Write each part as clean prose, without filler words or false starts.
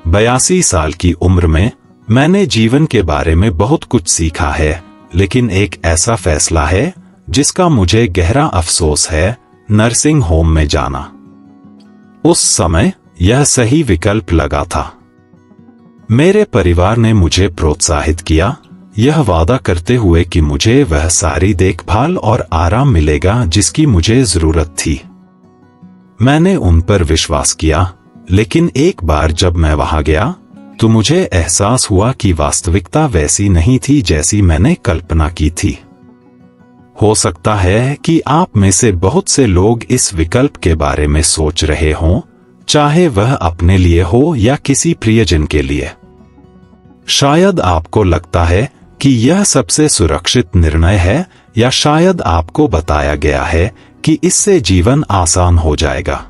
82 साल की उम्र में मैंने जीवन के बारे में बहुत कुछ सीखा है, लेकिन एक ऐसा फैसला है जिसका मुझे गहरा अफसोस है, नर्सिंग होम में जाना। उस समय यह सही विकल्प लगा था। मेरे परिवार ने मुझे प्रोत्साहित किया, यह वादा करते हुए कि मुझे वह सारी देखभाल और आराम मिलेगा जिसकी मुझे जरूरत थी। मैंने उन पर विश्वास किया, लेकिन एक बार जब मैं वहां गया तो मुझे एहसास हुआ कि वास्तविकता वैसी नहीं थी जैसी मैंने कल्पना की थी। हो सकता है कि आप में से बहुत से लोग इस विकल्प के बारे में सोच रहे हों, चाहे वह अपने लिए हो या किसी प्रियजन के लिए। शायद आपको लगता है कि यह सबसे सुरक्षित निर्णय है, या शायद आपको बताया गया है कि इससे जीवन आसान हो जाएगा।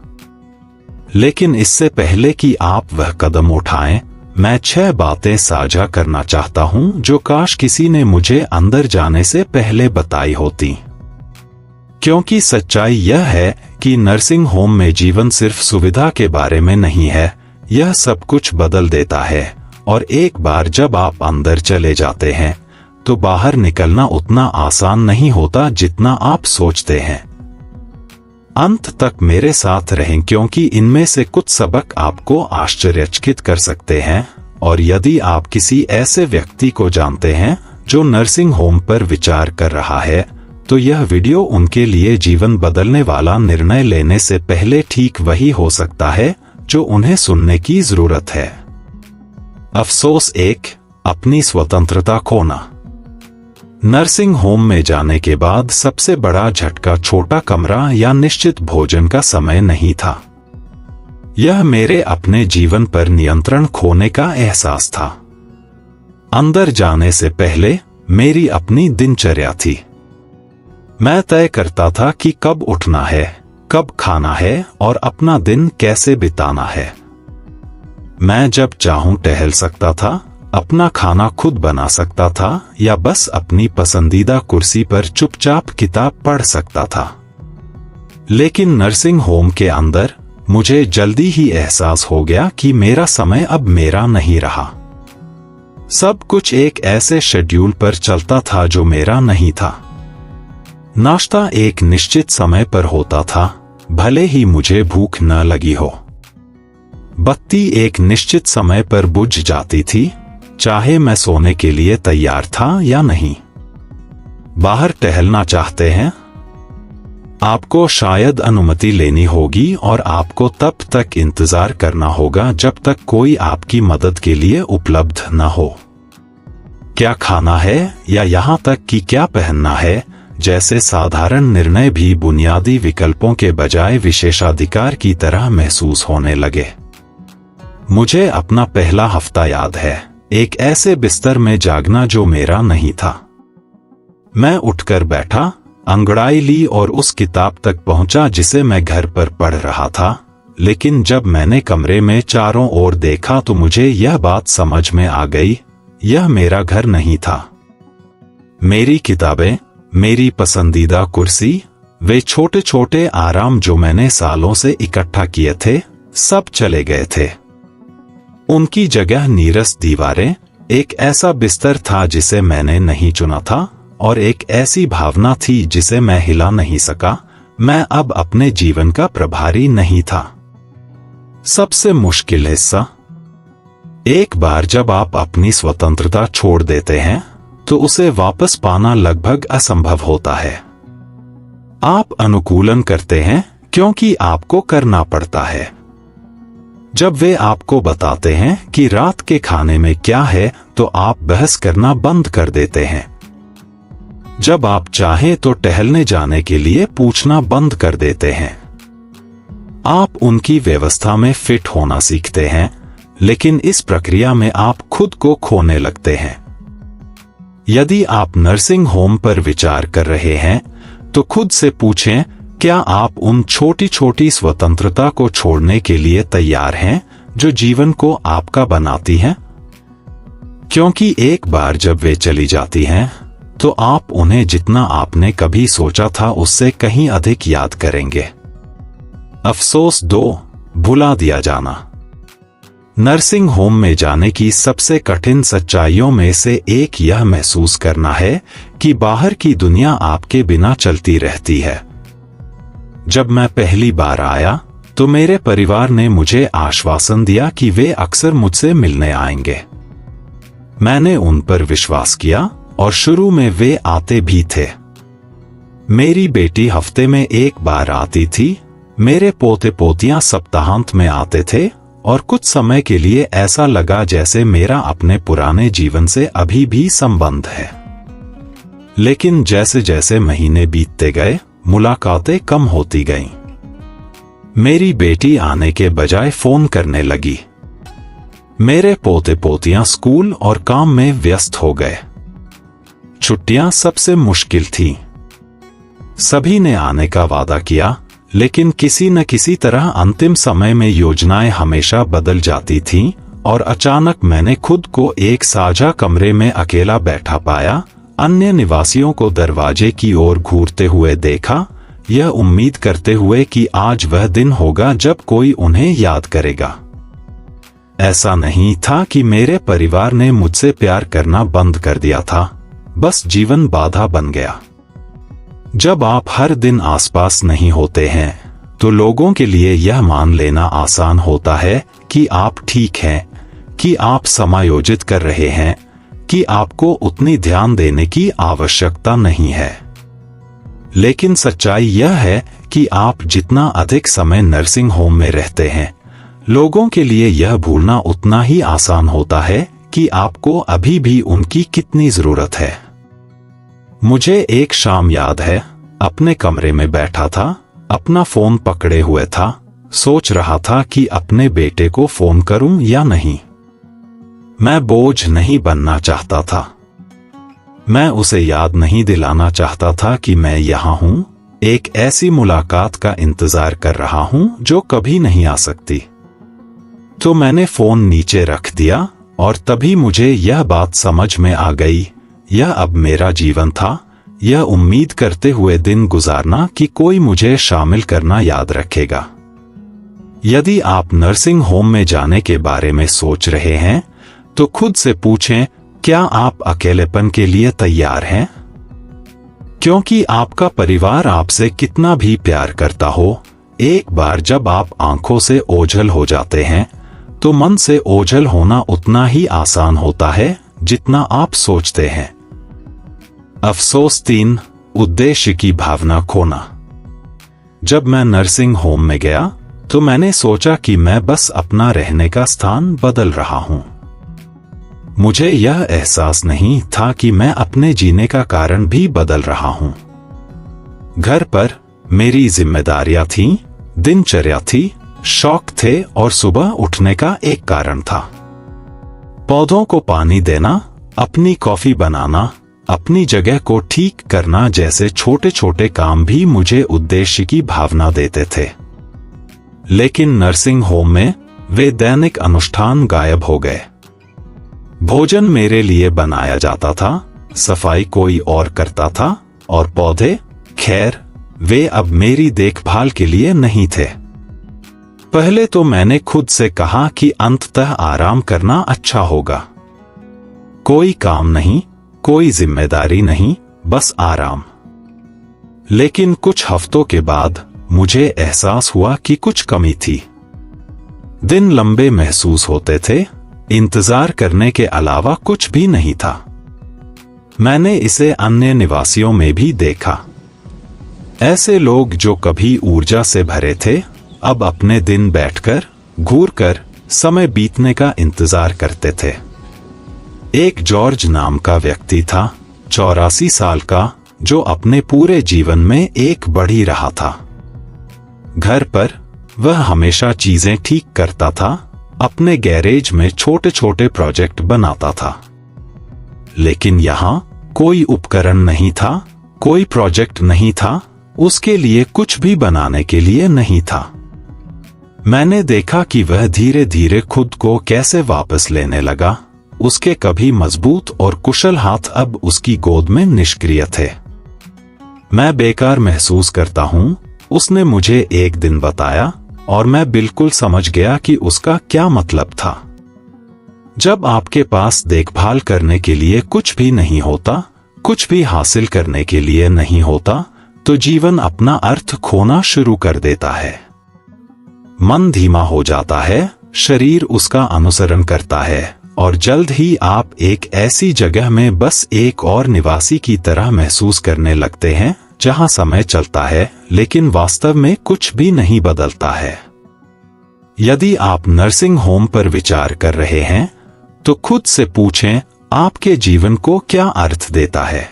लेकिन इससे पहले कि आप वह कदम उठाएं, मैं 6 बातें साझा करना चाहता हूं जो काश किसी ने मुझे अंदर जाने से पहले बताई होती। क्योंकि सच्चाई यह है कि नर्सिंग होम में जीवन सिर्फ सुविधा के बारे में नहीं है, यह सब कुछ बदल देता है। और एक बार जब आप अंदर चले जाते हैं तो बाहर निकलना उतना आसान नहीं होता जितना आप सोचते हैं। अंत तक मेरे साथ रहें, क्योंकि इनमें से कुछ सबक आपको आश्चर्यचकित कर सकते हैं। और यदि आप किसी ऐसे व्यक्ति को जानते हैं जो नर्सिंग होम पर विचार कर रहा है, तो यह वीडियो उनके लिए जीवन बदलने वाला निर्णय लेने से पहले ठीक वही हो सकता है जो उन्हें सुनने की जरूरत है। अफसोस 1, अपनी स्वतंत्रता खोना। नर्सिंग होम में जाने के बाद सबसे बड़ा झटका छोटा कमरा या निश्चित भोजन का समय नहीं था। यह मेरे अपने जीवन पर नियंत्रण खोने का एहसास था। अंदर जाने से पहले मेरी अपनी दिनचर्या थी। मैं तय करता था कि कब उठना है, कब खाना है और अपना दिन कैसे बिताना है। मैं जब चाहूं टहल सकता था, अपना खाना खुद बना सकता था, या बस अपनी पसंदीदा कुर्सी पर चुपचाप किताब पढ़ सकता था। लेकिन नर्सिंग होम के अंदर मुझे जल्दी ही एहसास हो गया कि मेरा समय अब मेरा नहीं रहा। सब कुछ एक ऐसे शेड्यूल पर चलता था जो मेरा नहीं था। नाश्ता एक निश्चित समय पर होता था, भले ही मुझे भूख न लगी हो। बत्ती एक निश्चित समय पर बुझ जाती थी, चाहे मैं सोने के लिए तैयार था या नहीं। बाहर टहलना चाहते हैं? आपको शायद अनुमति लेनी होगी और आपको तब तक इंतजार करना होगा जब तक कोई आपकी मदद के लिए उपलब्ध न हो। क्या खाना है या यहाँ तक कि क्या पहनना है जैसे साधारण निर्णय भी बुनियादी विकल्पों के बजाय विशेषाधिकार की तरह महसूस होने लगे। मुझे अपना पहला हफ्ता याद है, एक ऐसे बिस्तर में जागना जो मेरा नहीं था। मैं उठकर बैठा, अंगड़ाई ली और उस किताब तक पहुंचा जिसे मैं घर पर पढ़ रहा था। लेकिन जब मैंने कमरे में चारों ओर देखा तो मुझे यह बात समझ में आ गई, यह मेरा घर नहीं था। मेरी किताबें, मेरी पसंदीदा कुर्सी, वे छोटे छोटे आराम जो मैंने सालों से इकट्ठा किए थे, सब चले गए थे। उनकी जगह नीरस दीवारें, एक ऐसा बिस्तर था जिसे मैंने नहीं चुना था, और एक ऐसी भावना थी जिसे मैं हिला नहीं सका। मैं अब अपने जीवन का प्रभारी नहीं था। सबसे मुश्किल हिस्सा, एक बार जब आप अपनी स्वतंत्रता छोड़ देते हैं तो उसे वापस पाना लगभग असंभव होता है। आप अनुकूलन करते हैं क्योंकि आपको करना पड़ता है। जब वे आपको बताते हैं कि रात के खाने में क्या है तो आप बहस करना बंद कर देते हैं। जब आप चाहें तो टहलने जाने के लिए पूछना बंद कर देते हैं। आप उनकी व्यवस्था में फिट होना सीखते हैं, लेकिन इस प्रक्रिया में आप खुद को खोने लगते हैं। यदि आप नर्सिंग होम पर विचार कर रहे हैं तो खुद से पूछें, क्या आप उन छोटी छोटी स्वतंत्रता को छोड़ने के लिए तैयार हैं जो जीवन को आपका बनाती हैं? क्योंकि एक बार जब वे चली जाती हैं तो आप उन्हें जितना आपने कभी सोचा था उससे कहीं अधिक याद करेंगे। अफसोस 2, भुला दिया जाना। नर्सिंग होम में जाने की सबसे कठिन सच्चाइयों में से एक यह महसूस करना है कि बाहर की दुनिया आपके बिना चलती रहती है। जब मैं पहली बार आया तो मेरे परिवार ने मुझे आश्वासन दिया कि वे अक्सर मुझसे मिलने आएंगे। मैंने उन पर विश्वास किया और शुरू में वे आते भी थे। मेरी बेटी हफ्ते में एक बार आती थी, मेरे पोते पोतियां सप्ताहांत में आते थे और कुछ समय के लिए ऐसा लगा जैसे मेरा अपने पुराने जीवन से अभी भी संबंध है। लेकिन जैसे जैसे महीने बीतते गए, मुलाकातें कम होती गईं। मेरी बेटी आने के बजाय फोन करने लगी। मेरे पोते पोतियां स्कूल और काम में व्यस्त हो गए। छुट्टियां सबसे मुश्किल थीं। सभी ने आने का वादा किया, लेकिन किसी न किसी तरह अंतिम समय में योजनाएं हमेशा बदल जाती थीं और अचानक मैंने खुद को एक साझा कमरे में अकेला बैठा पाया, अन्य निवासियों को दरवाजे की ओर घूरते हुए देखा, यह उम्मीद करते हुए कि आज वह दिन होगा जब कोई उन्हें याद करेगा। ऐसा नहीं था कि मेरे परिवार ने मुझसे प्यार करना बंद कर दिया था, बस जीवन बाधा बन गया। जब आप हर दिन आसपास नहीं होते हैं तो लोगों के लिए यह मान लेना आसान होता है कि आप ठीक हैं, कि आप समायोजित कर रहे हैं, कि आपको उतनी ध्यान देने की आवश्यकता नहीं है। लेकिन सच्चाई यह है कि आप जितना अधिक समय नर्सिंग होम में रहते हैं, लोगों के लिए यह भूलना उतना ही आसान होता है कि आपको अभी भी उनकी कितनी जरूरत है। मुझे एक शाम याद है, अपने कमरे में बैठा था, अपना फोन पकड़े हुए था, सोच रहा था कि अपने बेटे को फोन करूं या नहीं। मैं बोझ नहीं बनना चाहता था। मैं उसे याद नहीं दिलाना चाहता था कि मैं यहां हूं, एक ऐसी मुलाकात का इंतजार कर रहा हूं जो कभी नहीं आ सकती। तो मैंने फोन नीचे रख दिया और तभी मुझे यह बात समझ में आ गई, यह अब मेरा जीवन था, यह उम्मीद करते हुए दिन गुजारना कि कोई मुझे शामिल करना याद रखेगा। यदि आप नर्सिंग होम में जाने के बारे में सोच रहे हैं तो खुद से पूछें, क्या आप अकेलेपन के लिए तैयार हैं? क्योंकि आपका परिवार आपसे कितना भी प्यार करता हो, एक बार जब आप आंखों से ओझल हो जाते हैं तो मन से ओझल होना उतना ही आसान होता है जितना आप सोचते हैं। अफसोस 3, उद्देश्य की भावना खोना। जब मैं नर्सिंग होम में गया तो मैंने सोचा कि मैं बस अपना रहने का स्थान बदल रहा हूं। मुझे यह एहसास नहीं था कि मैं अपने जीने का कारण भी बदल रहा हूं। घर पर मेरी जिम्मेदारियां थीं, दिनचर्या थी, शौक थे और सुबह उठने का एक कारण था। पौधों को पानी देना, अपनी कॉफी बनाना, अपनी जगह को ठीक करना जैसे छोटे छोटे काम भी मुझे उद्देश्य की भावना देते थे। लेकिन नर्सिंग होम में वे दैनिक अनुष्ठान गायब हो गए। भोजन मेरे लिए बनाया जाता था, सफाई कोई और करता था और पौधे, खैर, वे अब मेरी देखभाल के लिए नहीं थे। पहले तो मैंने खुद से कहा कि अंततः आराम करना अच्छा होगा। कोई काम नहीं, कोई जिम्मेदारी नहीं, बस आराम। लेकिन कुछ हफ्तों के बाद मुझे एहसास हुआ कि कुछ कमी थी। दिन लंबे महसूस होते थे, इंतजार करने के अलावा कुछ भी नहीं था। मैंने इसे अन्य निवासियों में भी देखा। ऐसे लोग जो कभी ऊर्जा से भरे थे, अब अपने दिन बैठकर, घूरकर, समय बीतने का इंतजार करते थे। एक जॉर्ज नाम का व्यक्ति था, 84 साल का, जो अपने पूरे जीवन में एक बढ़ी रहा था। घर पर वह हमेशा चीजें ठीक करता था, अपने गैरेज में छोटे छोटे प्रोजेक्ट बनाता था। लेकिन यहां कोई उपकरण नहीं था, कोई प्रोजेक्ट नहीं था, उसके लिए कुछ भी बनाने के लिए नहीं था। मैंने देखा कि वह धीरे धीरे खुद को कैसे वापस लेने लगा। उसके कभी मजबूत और कुशल हाथ अब उसकी गोद में निष्क्रिय थे। मैं बेकार महसूस करता हूं, उसने मुझे एक दिन बताया और मैं बिल्कुल समझ गया कि उसका क्या मतलब था। जब आपके पास देखभाल करने के लिए कुछ भी नहीं होता, कुछ भी हासिल करने के लिए नहीं होता, तो जीवन अपना अर्थ खोना शुरू कर देता है। मन धीमा हो जाता है, शरीर उसका अनुसरण करता है, और जल्द ही आप एक ऐसी जगह में बस एक और निवासी की तरह महसूस करने लगते हैं जहां समय चलता है लेकिन वास्तव में कुछ भी नहीं बदलता है। यदि आप नर्सिंग होम पर विचार कर रहे हैं तो खुद से पूछें, आपके जीवन को क्या अर्थ देता है?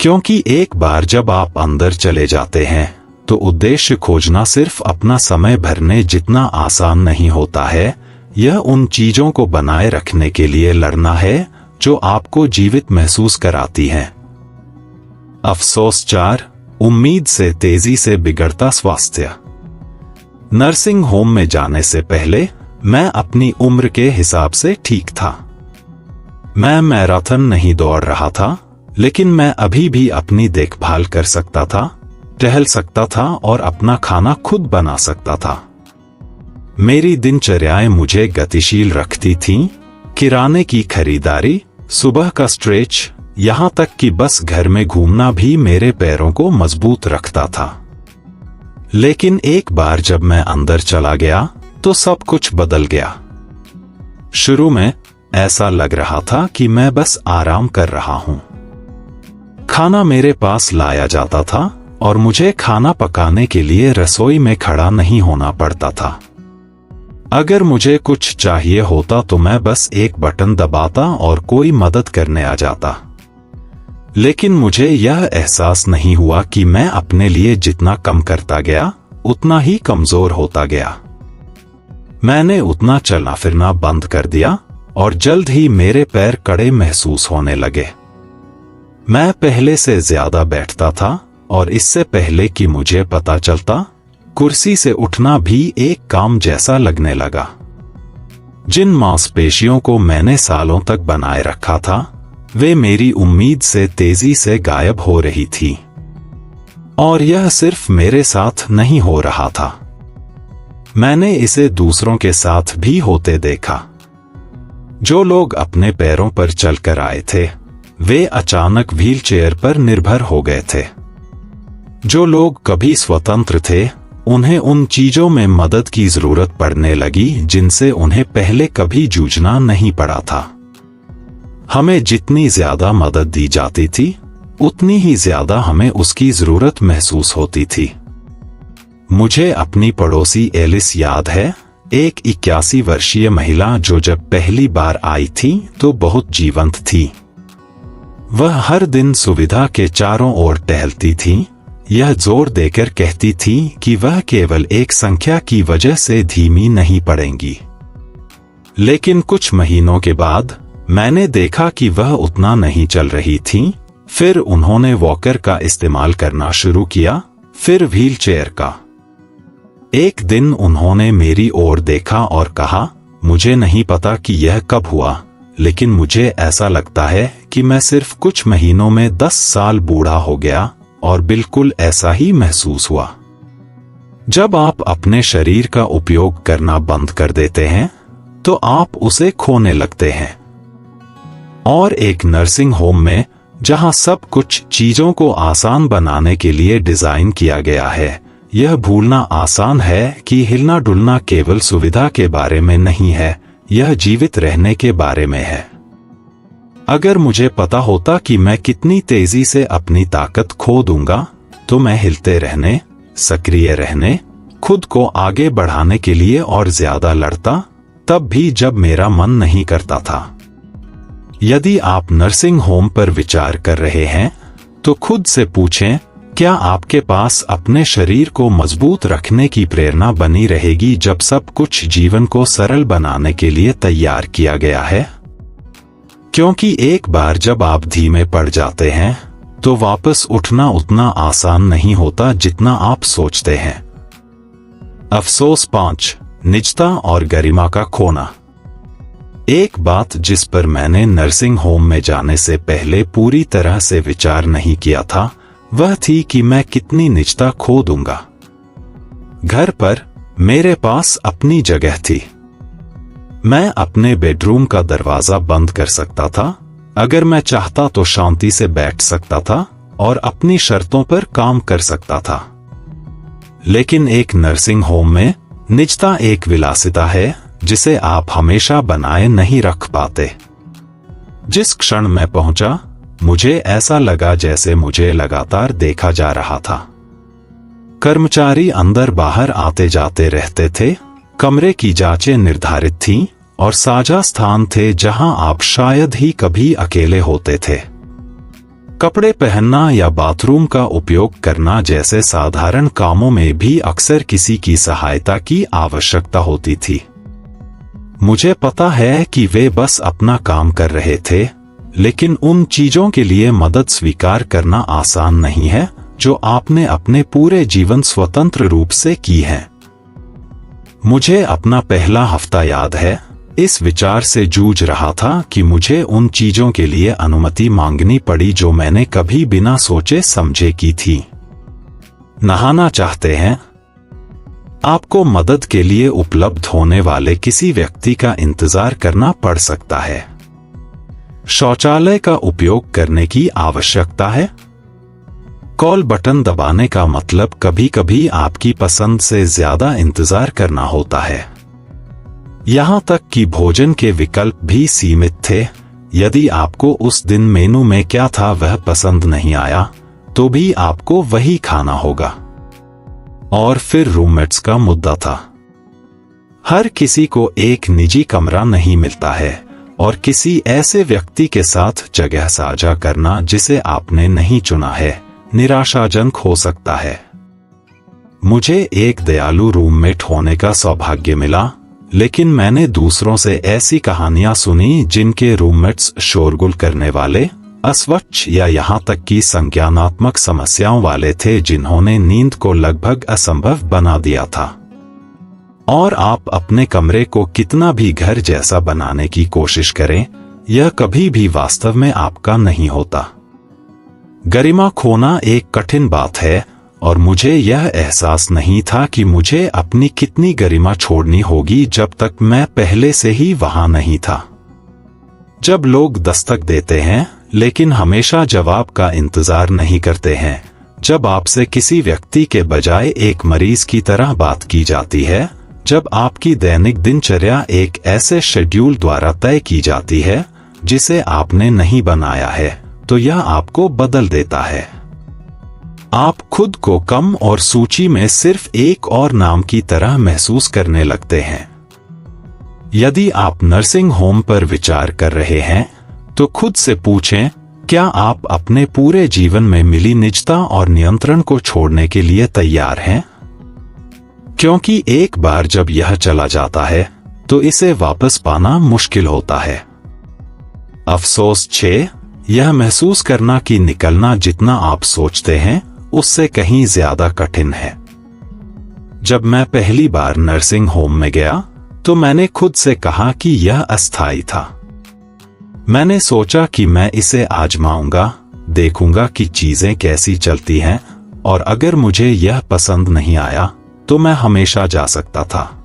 क्योंकि एक बार जब आप अंदर चले जाते हैं तो उद्देश्य खोजना सिर्फ अपना समय भरने जितना आसान नहीं होता है। यह उन चीजों को बनाए रखने के लिए लड़ना है जो आपको जीवित महसूस कराती हैं। अफसोस 4, उम्मीद से तेजी से बिगड़ता स्वास्थ्य। नर्सिंग होम में जाने से पहले मैं अपनी उम्र के हिसाब से ठीक था। मैं मैराथन नहीं दौड़ रहा था, लेकिन मैं अभी भी अपनी देखभाल कर सकता था, टहल सकता था और अपना खाना खुद बना सकता था। मेरी दिनचर्याएं मुझे गतिशील रखती थीं, किराने की खरीदारी, सुबह का स्ट्रेच, यहां तक कि बस घर में घूमना भी मेरे पैरों को मजबूत रखता था। लेकिन एक बार जब मैं अंदर चला गया तो सब कुछ बदल गया। शुरू में ऐसा लग रहा था कि मैं बस आराम कर रहा हूं। खाना मेरे पास लाया जाता था और मुझे खाना पकाने के लिए रसोई में खड़ा नहीं होना पड़ता था। अगर मुझे कुछ चाहिए होता तो मैं बस एक बटन दबाता और कोई मदद करने आ जाता। लेकिन मुझे यह एहसास नहीं हुआ कि मैं अपने लिए जितना कम करता गया उतना ही कमजोर होता गया। मैंने उतना चलना फिरना बंद कर दिया और जल्द ही मेरे पैर कड़े महसूस होने लगे। मैं पहले से ज्यादा बैठता था और इससे पहले कि मुझे पता चलता, कुर्सी से उठना भी एक काम जैसा लगने लगा। जिन मांसपेशियों को मैंने सालों तक बनाए रखा था, वे मेरी उम्मीद से तेजी से गायब हो रही थी। और यह सिर्फ मेरे साथ नहीं हो रहा था, मैंने इसे दूसरों के साथ भी होते देखा। जो लोग अपने पैरों पर चलकर आए थे, वे अचानक व्हीलचेयर पर निर्भर हो गए थे। जो लोग कभी स्वतंत्र थे, उन्हें उन चीजों में मदद की जरूरत पड़ने लगी जिनसे उन्हें पहले कभी जूझना नहीं पड़ा था। हमें जितनी ज्यादा मदद दी जाती थी, उतनी ही ज्यादा हमें उसकी जरूरत महसूस होती थी। मुझे अपनी पड़ोसी एलिस याद है, एक 81 वर्षीय महिला जो जब पहली बार आई थी तो बहुत जीवंत थी। वह हर दिन सुविधा के चारों ओर टहलती थी, यह जोर देकर कहती थी कि वह केवल एक संख्या की वजह से धीमी नहीं पड़ेंगी। लेकिन कुछ महीनों के बाद मैंने देखा कि वह उतना नहीं चल रही थी। फिर उन्होंने वॉकर का इस्तेमाल करना शुरू किया, फिर व्हीलचेयर का। एक दिन उन्होंने मेरी ओर देखा और कहा, मुझे नहीं पता कि यह कब हुआ, लेकिन मुझे ऐसा लगता है कि मैं सिर्फ कुछ महीनों में 10 साल बूढ़ा हो गया। और बिल्कुल ऐसा ही महसूस हुआ। जब आप अपने शरीर का उपयोग करना बंद कर देते हैं तो आप उसे खोने लगते हैं। और एक नर्सिंग होम में, जहां सब कुछ चीजों को आसान बनाने के लिए डिजाइन किया गया है, यह भूलना आसान है कि हिलना डुलना केवल सुविधा के बारे में नहीं है, यह जीवित रहने के बारे में है। अगर मुझे पता होता कि मैं कितनी तेजी से अपनी ताकत खो दूंगा, तो मैं हिलते रहने, सक्रिय रहने, खुद को आगे बढ़ाने के लिए और ज्यादा लड़ता, तब भी जब मेरा मन नहीं करता था। यदि आप नर्सिंग होम पर विचार कर रहे हैं, तो खुद से पूछें, क्या आपके पास अपने शरीर को मजबूत रखने की प्रेरणा बनी रहेगी जब सब कुछ जीवन को सरल बनाने के लिए तैयार किया गया है? क्योंकि एक बार जब आप धीमे पड़ जाते हैं, तो वापस उठना उतना आसान नहीं होता जितना आप सोचते हैं। अफसोस 5, निजता और गरिमा का खोना। एक बात जिस पर मैंने नर्सिंग होम में जाने से पहले पूरी तरह से विचार नहीं किया था, वह थी कि मैं कितनी निजता खो दूंगा। घर पर मेरे पास अपनी जगह थी। मैं अपने बेडरूम का दरवाजा बंद कर सकता था, अगर मैं चाहता तो शांति से बैठ सकता था और अपनी शर्तों पर काम कर सकता था। लेकिन एक नर्सिंग होम में निजता एक विलासिता है जिसे आप हमेशा बनाए नहीं रख पाते। जिस क्षण मैं पहुंचा, मुझे ऐसा लगा जैसे मुझे लगातार देखा जा रहा था। कर्मचारी अंदर बाहर आते जाते रहते थे, कमरे की जांचें निर्धारित थीं और साझा स्थान थे जहां आप शायद ही कभी अकेले होते थे। कपड़े पहनना या बाथरूम का उपयोग करना जैसे साधारण कामों में भी अक्सर किसी की सहायता की आवश्यकता होती थी। मुझे पता है कि वे बस अपना काम कर रहे थे, लेकिन उन चीजों के लिए मदद स्वीकार करना आसान नहीं है जो आपने अपने पूरे जीवन स्वतंत्र रूप से की है। मुझे अपना पहला हफ्ता याद है, इस विचार से जूझ रहा था कि मुझे उन चीजों के लिए अनुमति मांगनी पड़ी जो मैंने कभी बिना सोचे समझे की थी। नहाना चाहते हैं? आपको मदद के लिए उपलब्ध होने वाले किसी व्यक्ति का इंतजार करना पड़ सकता है। शौचालय का उपयोग करने की आवश्यकता है? कॉल बटन दबाने का मतलब कभी-कभी आपकी पसंद से ज्यादा इंतजार करना होता है। यहां तक कि भोजन के विकल्प भी सीमित थे। यदि आपको उस दिन मेनू में क्या था वह पसंद नहीं आया, तो भी आपको वही खाना होगा। और फिर रूममेट्स का मुद्दा था। हर किसी को एक निजी कमरा नहीं मिलता है, और किसी ऐसे व्यक्ति के साथ जगह साझा करना जिसे आपने नहीं चुना है, निराशाजनक हो सकता है। मुझे एक दयालु रूममेट होने का सौभाग्य मिला, लेकिन मैंने दूसरों से ऐसी कहानियां सुनी जिनके रूममेट्स शोरगुल करने वाले, अस्वच्छ या यहां तक कि संज्ञानात्मक समस्याओं वाले थे जिन्होंने नींद को लगभग असंभव बना दिया था। और आप अपने कमरे को कितना भी घर जैसा बनाने की कोशिश करें, यह कभी भी वास्तव में आपका नहीं होता। गरिमा खोना एक कठिन बात है, और मुझे यह एहसास नहीं था कि मुझे अपनी कितनी गरिमा छोड़नी होगी जब तक मैं पहले से ही वहां नहीं था। जब लोग दस्तक देते हैं लेकिन हमेशा जवाब का इंतजार नहीं करते हैं, जब आपसे किसी व्यक्ति के बजाय एक मरीज की तरह बात की जाती है, जब आपकी दैनिक दिनचर्या एक ऐसे शेड्यूल द्वारा तय की जाती है जिसे आपने नहीं बनाया है, तो यह आपको बदल देता है। आप खुद को कम और सूची में सिर्फ एक और नाम की तरह महसूस करने लगते हैं। यदि आप नर्सिंग होम पर विचार कर रहे हैं, तो खुद से पूछें, क्या आप अपने पूरे जीवन में मिली निजता और नियंत्रण को छोड़ने के लिए तैयार हैं? क्योंकि एक बार जब यह चला जाता है, तो इसे वापस पाना मुश्किल होता है। अफसोस 6, यह महसूस करना कि निकलना जितना आप सोचते हैं उससे कहीं ज्यादा कठिन है। जब मैं पहली बार नर्सिंग होम में गया, तो मैंने खुद से कहा कि यह अस्थायी था। मैंने सोचा कि मैं इसे आजमाऊंगा, देखूंगा कि चीजें कैसी चलती हैं, और अगर मुझे यह पसंद नहीं आया तो मैं हमेशा जा सकता था।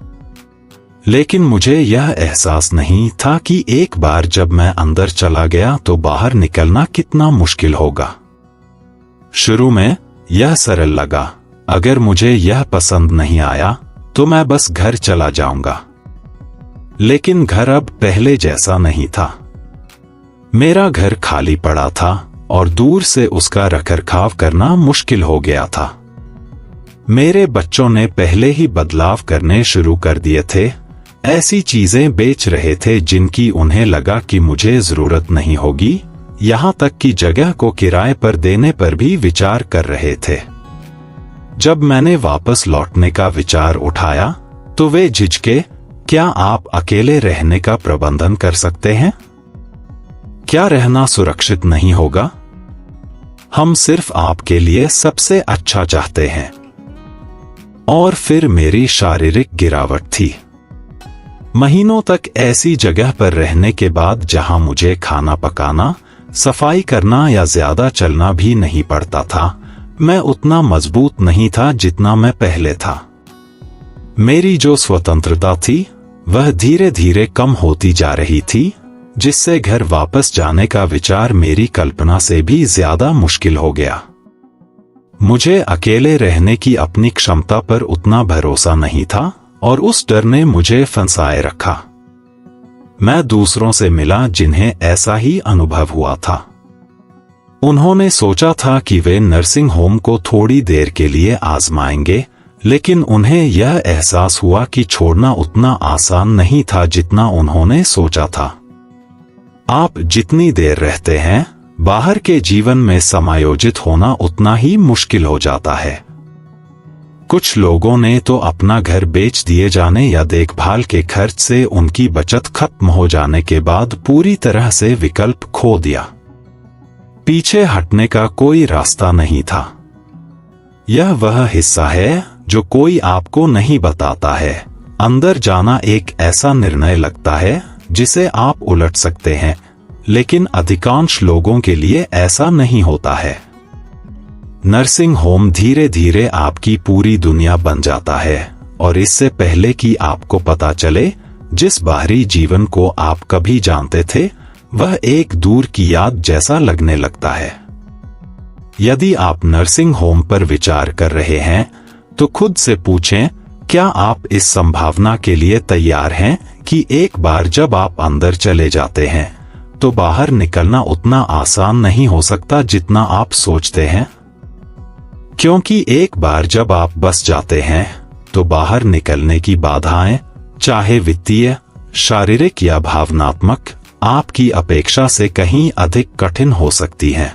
लेकिन मुझे यह एहसास नहीं था कि एक बार जब मैं अंदर चला गया तो बाहर निकलना कितना मुश्किल होगा। शुरू में यह सरल लगा, अगर मुझे यह पसंद नहीं आया तो मैं बस घर चला जाऊंगा। लेकिन घर अब पहले जैसा नहीं था। मेरा घर खाली पड़ा था और दूर से उसका रखरखाव करना मुश्किल हो गया था। मेरे बच्चों ने पहले ही बदलाव करने शुरू कर दिए थे, ऐसी चीजें बेच रहे थे जिनकी उन्हें लगा कि मुझे जरूरत नहीं होगी, यहां तक कि जगह को किराए पर देने पर भी विचार कर रहे थे। जब मैंने वापस लौटने का विचार उठाया, तो वे झिझके, क्या आप अकेले रहने का प्रबंधन कर सकते हैं? क्या रहना सुरक्षित नहीं होगा? हम सिर्फ आपके लिए सबसे अच्छा चाहते हैं। और फिर मेरी शारीरिक गिरावट थी। महीनों तक ऐसी जगह पर रहने के बाद जहां मुझे खाना पकाना, सफाई करना या ज्यादा चलना भी नहीं पड़ता था, मैं उतना मजबूत नहीं था जितना मैं पहले था। मेरी जो स्वतंत्रता थी वह धीरे धीरे कम होती जा रही थी, जिससे घर वापस जाने का विचार मेरी कल्पना से भी ज्यादा मुश्किल हो गया। मुझे अकेले रहने की अपनी क्षमता पर उतना भरोसा नहीं था और उस डर ने मुझे फंसाए रखा। मैं दूसरों से मिला जिन्हें ऐसा ही अनुभव हुआ था। उन्होंने सोचा था कि वे नर्सिंग होम को थोड़ी देर के लिए आजमाएंगे, लेकिन उन्हें यह एहसास हुआ कि छोड़ना उतना आसान नहीं था जितना उन्होंने सोचा था। आप जितनी देर रहते हैं, बाहर के जीवन में समायोजित होना उतना ही मुश्किल हो जाता है। कुछ लोगों ने तो अपना घर बेच दिए जाने या देखभाल के खर्च से उनकी बचत खत्म हो जाने के बाद पूरी तरह से विकल्प खो दिया। पीछे हटने का कोई रास्ता नहीं था। यह वह हिस्सा है जो कोई आपको नहीं बताता है। अंदर जाना एक ऐसा निर्णय लगता है जिसे आप उलट सकते हैं, लेकिन अधिकांश लोगों के लिए ऐसा नहीं होता है। नर्सिंग होम धीरे धीरे आपकी पूरी दुनिया बन जाता है और इससे पहले कि आपको पता चले, जिस बाहरी जीवन को आप कभी जानते थे वह एक दूर की याद जैसा लगने लगता है। यदि आप नर्सिंग होम पर विचार कर रहे हैं तो खुद से पूछें, क्या आप इस संभावना के लिए तैयार हैं कि एक बार जब आप अंदर चले जाते हैं तो बाहर निकलना उतना आसान नहीं हो सकता जितना आप सोचते हैं? क्योंकि एक बार जब आप बस जाते हैं तो बाहर निकलने की बाधाएं, चाहे वित्तीय, शारीरिक या भावनात्मक, आपकी अपेक्षा से कहीं अधिक कठिन हो सकती हैं।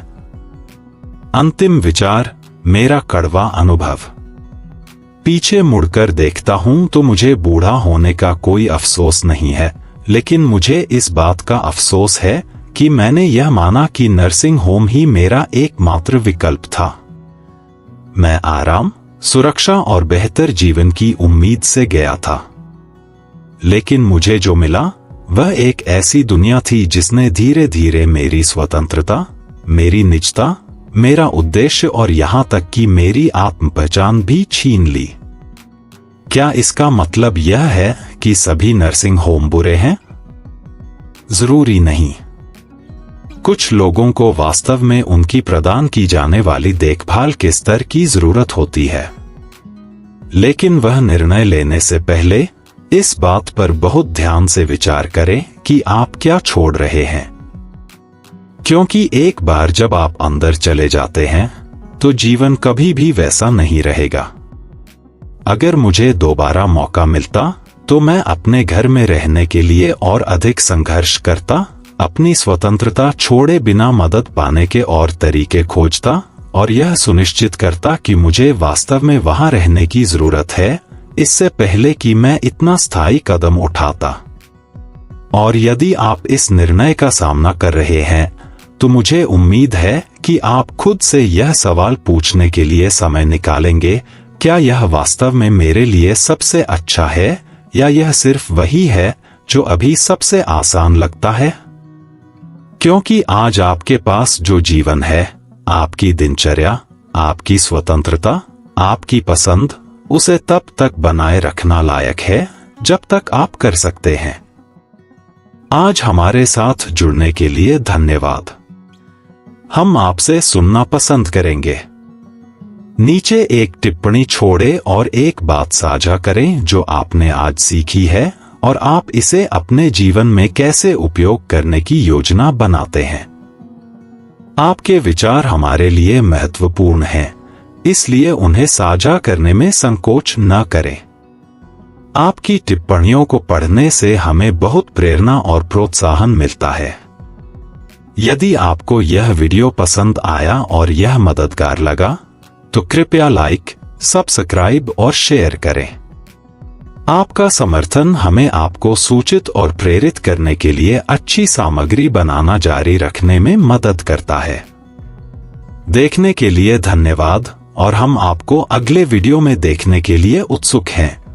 अंतिम विचार, मेरा कड़वा अनुभव। पीछे मुड़कर देखता हूं तो मुझे बूढ़ा होने का कोई अफसोस नहीं है, लेकिन मुझे इस बात का अफसोस है कि मैंने यह माना कि नर्सिंग होम ही मेरा एकमात्र विकल्प था। मैं आराम, सुरक्षा और बेहतर जीवन की उम्मीद से गया था, लेकिन मुझे जो मिला वह एक ऐसी दुनिया थी जिसने धीरे धीरे मेरी स्वतंत्रता, मेरी निजता, मेरा उद्देश्य और यहां तक कि मेरी आत्म पहचान भी छीन ली। क्या इसका मतलब यह है कि सभी नर्सिंग होम बुरे हैं? जरूरी नहीं। कुछ लोगों को वास्तव में उनकी प्रदान की जाने वाली देखभाल के स्तर की जरूरत होती है, लेकिन वह निर्णय लेने से पहले इस बात पर बहुत ध्यान से विचार करें कि आप क्या छोड़ रहे हैं। क्योंकि एक बार जब आप अंदर चले जाते हैं तो जीवन कभी भी वैसा नहीं रहेगा। अगर मुझे दोबारा मौका मिलता तो मैं अपने घर में रहने के लिए और अधिक संघर्ष करता, अपनी स्वतंत्रता छोड़े बिना मदद पाने के और तरीके खोजता और यह सुनिश्चित करता कि मुझे वास्तव में वहां रहने की जरूरत है, इससे पहले कि मैं इतना स्थायी कदम उठाता। और यदि आप इस निर्णय का सामना कर रहे हैं तो मुझे उम्मीद है कि आप खुद से यह सवाल पूछने के लिए समय निकालेंगे, क्या यह वास्तव में मेरे लिए सबसे अच्छा है या यह सिर्फ वही है जो अभी सबसे आसान लगता है? क्योंकि आज आपके पास जो जीवन है, आपकी दिनचर्या, आपकी स्वतंत्रता, आपकी पसंद, उसे तब तक बनाए रखना लायक है जब तक आप कर सकते हैं। आज हमारे साथ जुड़ने के लिए धन्यवाद। हम आपसे सुनना पसंद करेंगे। नीचे एक टिप्पणी छोड़ें और एक बात साझा करें जो आपने आज सीखी है और आप इसे अपने जीवन में कैसे उपयोग करने की योजना बनाते हैं। आपके विचार हमारे लिए महत्वपूर्ण हैं, इसलिए उन्हें साझा करने में संकोच न करें। आपकी टिप्पणियों को पढ़ने से हमें बहुत प्रेरणा और प्रोत्साहन मिलता है। यदि आपको यह वीडियो पसंद आया और यह मददगार लगा तो कृपया लाइक, सब्सक्राइब और शेयर करें। आपका समर्थन हमें आपको सूचित और प्रेरित करने के लिए अच्छी सामग्री बनाना जारी रखने में मदद करता है। देखने के लिए धन्यवाद और हम आपको अगले वीडियो में देखने के लिए उत्सुक हैं।